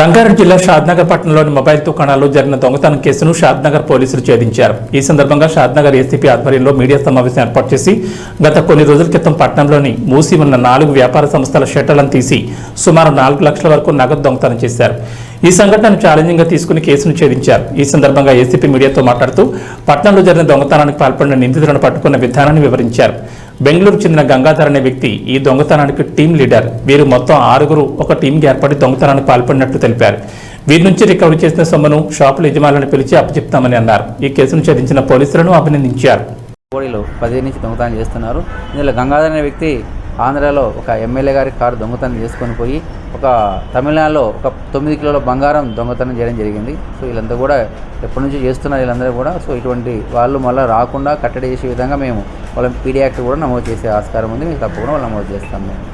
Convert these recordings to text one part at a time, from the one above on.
రంగారెడ్డి జిల్లా షాద్నగర్ పట్టణంలోని మొబైల్ దుకాణాల్లో జరిగిన దొంగతనం కేసును షాద్నగర్ పోలీసులు ఛేదించారు. ఈ సందర్భంగా షాద్నగర్ ఏసీపీ ఆధ్వర్యంలో మీడియా సమావేశం ఏర్పాటు చేసి గత కొన్ని రోజుల క్రితం పట్టణంలోని మూసి ఉన్న 4 వ్యాపార సంస్థల షట్టర్లను తీసి సుమారు 4 లక్షల వరకు నగదు దొంగతనం చేశారు. ఈ సంఘటనను ఛాలెంజింగ్ గా తీసుకుని కేసును ఛేదించారు. ఈ సందర్భంగా ఏసీపీ మీడియాతో మాట్లాడుతూ పట్టణంలో జరిగిన దొంగతనానికి పాల్పడిన నిందితులను పట్టుకున్న విధానాన్ని వివరించారు. బెంగళూరు చెందిన గంగాధర్ అనే వ్యక్తి ఈ దొంగతనానికి టీం లీడర్. వీరు మొత్తం 6 ఒక టీంకి ఏర్పడి దొంగతనానికి పాల్పడినట్లు తెలిపారు. వీరి నుంచి రికవరీ చేసిన సొమ్మును షాపుల యజమానులను పిలిచి అప్పచెప్తామని అన్నారు. ఈ కేసును ఛేదించిన పోలీసులను అభినందించారు. 10 నుంచి దొంగతనం చేస్తున్నారు. ఇందులో గంగాధర్ అనే వ్యక్తి ఆంధ్రాలో ఒక ఎమ్మెల్యే గారి కారు దొంగతనం చేసుకొని పోయి ఒక తమిళనాడులో ఒక 9 కిలోల బంగారం దొంగతనం చేయడం జరిగింది. సో వీళ్ళంతా కూడా ఎప్పటి నుంచి చేస్తున్నారు వీళ్ళందరూ కూడా. సో ఇటువంటి వాళ్ళు మళ్ళీ రాకుండా కట్టడి చేసే విధంగా మేము వాళ్ళ పీడీ యాక్ట్ కూడా నమోదు చేసే ఆస్కారం ఉంది. మేము తప్పకుండా వాళ్ళు నమోదు చేస్తాం. మేము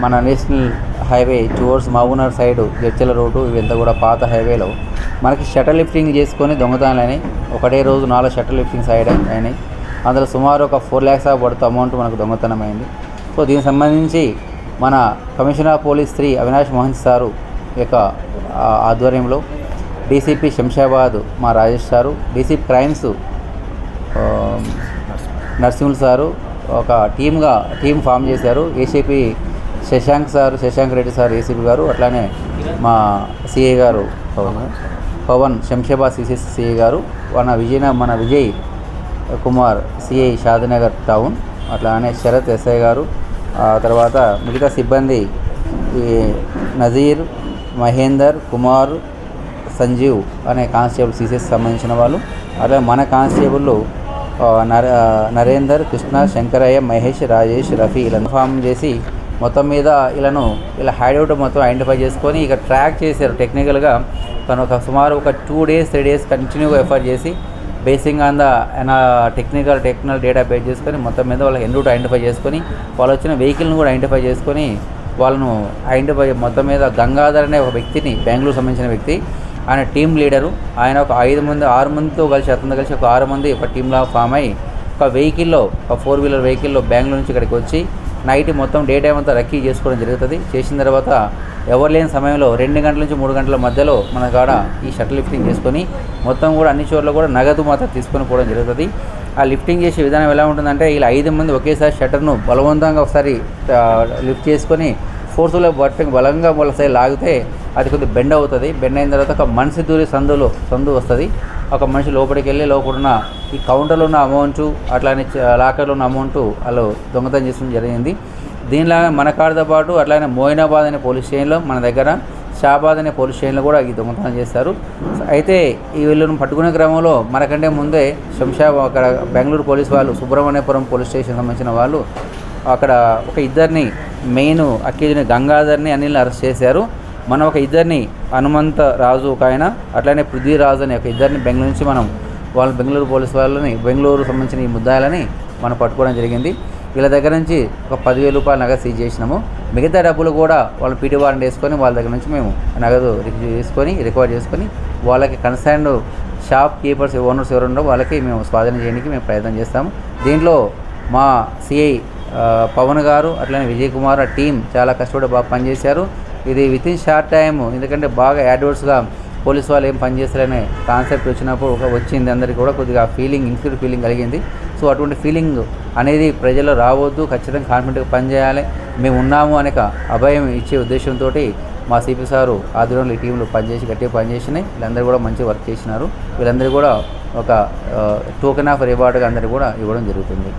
మన national highway towards Mahabubnagar side Jadcherla road ఇవంతా కూడా పాత హైవేలో మనకి షట్టర్ లిఫ్టింగ్ చేసుకొని దొంగతనాలు అయినాయి. ఒకటే రోజు 4 షట్టర్ లిఫ్టింగ్ సైడ్ అయినాయి. అందులో సుమారు ఒక 4 lakhs పడుతూ అమౌంట్ మనకు దొంగతనం అయింది. సో దీనికి సంబంధించి మన commissioner of police Shri Avinash Mohan sir యొక్క ఆధ్వర్యంలో డీసీపీ శంషాబాద్ మా Rajesh sir, DCP crimes Narasimhulu sir ఒక టీమ్ ఫామ్ చేశారు. ACP Shashank Reddy sir ACP గారు, అట్లానే మా సిఐ గారు పవన్ శంషాబాద్ సిఐ గారు, మన విజయ్ కుమార్ సిఐ షాద్నగర్ టౌన్, అట్లానే శరత్ ఎస్ఐ గారు, తర్వాత మిగతా సిబ్బంది నజీర్, మహేందర్, కుమార్, సంజీవ్ అనే కానిస్టేబుల్ సిసిఎస్ సంబంధించిన వాళ్ళు, అట్లా మన కానిస్టేబుల్ నరేందర్, కృష్ణ, శంకరయ్య, మహేష్, రాజేష్, రఫీ ఇలా ఫామ్ చేసి మొత్తం మీద ఇలా హైడౌట్ మొత్తం ఐడెంటిఫై చేసుకొని ఇక ట్రాక్ చేశారు. టెక్నికల్గా తను సుమారు ఒక 2 days 3 days కంటిన్యూగా ఎఫర్ట్ చేసి basing on the technical data base చేసుకొని మొత్తం మీద వాళ్ళకి ఎన్ రూట్ ఐడెంటిఫై చేసుకొని వాళ్ళు వచ్చిన వెహికల్ని కూడా ఐడెంటిఫై చేసుకొని వాళ్ళను ఐడెంటిఫై మొత్తం మీద గంగాధర్ అనే ఒక వ్యక్తిని, బెంగళూరు సంబంధించిన వ్యక్తి, ఆయన టీం లీడరు. ఆయన ఒక 6 మందితో కలిసి అతనితో కలిసి ఒక 6 మంది ఒక టీంలా ఫామ్ అయ్యి ఒక వెహికల్లో, ఒక 4-wheeler వెహికల్లో బెంగళూరు నుంచి ఇక్కడికి వచ్చి నైట్ మొత్తం డే టైం అంతా రక్కీ చేసుకోవడం జరుగుతుంది. చేసిన తర్వాత ఎవరు లేని సమయంలో 2 గంటల నుంచి 3 గంటల మధ్యలో మన కాడ ఈ షట్టర్ లిఫ్టింగ్ చేసుకొని మొత్తం కూడా అన్ని చోట్ల కూడా నగదు మాత్రం తీసుకొని పోవడం జరుగుతుంది. ఆ లిఫ్టింగ్ చేసే విధానం ఎలా ఉంటుందంటే ఇలా 5 మంది ఒకేసారి షట్టర్ను బలవంతంగా ఒకసారి లిఫ్ట్ చేసుకొని ఫోర్స్లో బలంగా వాళ్ళ సైడ్ లాగితే అది కొద్దిగా బెండ్ అవుతుంది. బెండ్ అయిన తర్వాత ఒక మనిషి దూరి సందు వస్తుంది. ఒక మనిషి లోపలికి వెళ్ళి లోపడున్న ఈ కౌంటర్లో ఉన్న అమౌంటు, అట్లానే లాకర్లో ఉన్న అమౌంటు వాళ్ళు దొంగతనం చేయడం జరిగింది. దీనిలో మన కాడతో పాటు అట్లానే మోయినాబాద్ అనే పోలీస్ స్టేషన్లో, మన దగ్గర షాబాద్ అనే పోలీస్ స్టేషన్లో కూడా ఈ దొంగతనం చేస్తారు. అయితే ఈ వీళ్ళను పట్టుకునే క్రమంలో మనకంటే ముందే అక్కడ బెంగళూరు పోలీస్ వాళ్ళు, సుబ్రహ్మణ్యపురం పోలీస్ స్టేషన్ సంబంధించిన వాళ్ళు అక్కడ ఒక 2 మెయిన్ అక్యూజ్ని గంగాధర్ని, అనిల్ని అరెస్ట్ చేశారు. మనం ఒక 2 హనుమంత రాజు ఒక ఆయన, అట్లానే పృథ్వీరాజు అని ఒక 2 బెంగళూరు నుంచి వాళ్ళు బెంగళూరు పోలీస్ వాళ్ళని, బెంగళూరు సంబంధించిన ఈ ముద్దాయిలని మనం పట్టుకోవడం జరిగింది. వీళ్ళ దగ్గర నుంచి ఒక 10,000 రూపాయలు నగదు సీజ్ చేసినాము. మిగతా డబ్బులు కూడా వాళ్ళు పీటీ వారెంట్ వేసుకొని వాళ్ళ దగ్గర నుంచి మేము నగదు రికవర్ చేసుకొని వాళ్ళకి కన్సర్న్డ్ షాప్ కీపర్స్, ఓనర్స్ ఎవరు ఉన్నారో వాళ్ళకి మేము స్వాధీనం చేయడానికి మేము ప్రయత్నం చేస్తాము. దీంట్లో మా సిఐ పవన్ గారు, అట్లనే విజయ్ కుమార్ టీం చాలా కష్టపడి బాగా పనిచేశారు. ఇది వితిన్ షార్ట్ టైము, ఎందుకంటే బాగా యాడ్వర్స్గా పోలీసు వాళ్ళు ఏం పనిచేస్తారనే కాన్సెప్ట్ వచ్చినప్పుడు వచ్చింది. అందరికీ కూడా కొద్దిగా ఇన్సెక్యూర్ ఫీలింగ్ కలిగింది. సో అటువంటి ఫీలింగ్ అనేది ప్రజల్లో రావద్దు, ఖచ్చితంగా కాన్ఫిడెంట్గా పనిచేయాలి, మేము ఉన్నాము అనే అభయం ఇచ్చే ఉద్దేశంతో మా సిపి సారు ఆధ్వర్యంలో ఈ టీంలో గట్టిగా పనిచేసినాయి. వీళ్ళందరూ కూడా మంచి వర్క్ చేసినారు. వీళ్ళందరూ కూడా ఒక టోకెన్ ఆఫ్ రివార్డ్గా అందరికీ కూడా ఇవ్వడం జరుగుతుంది.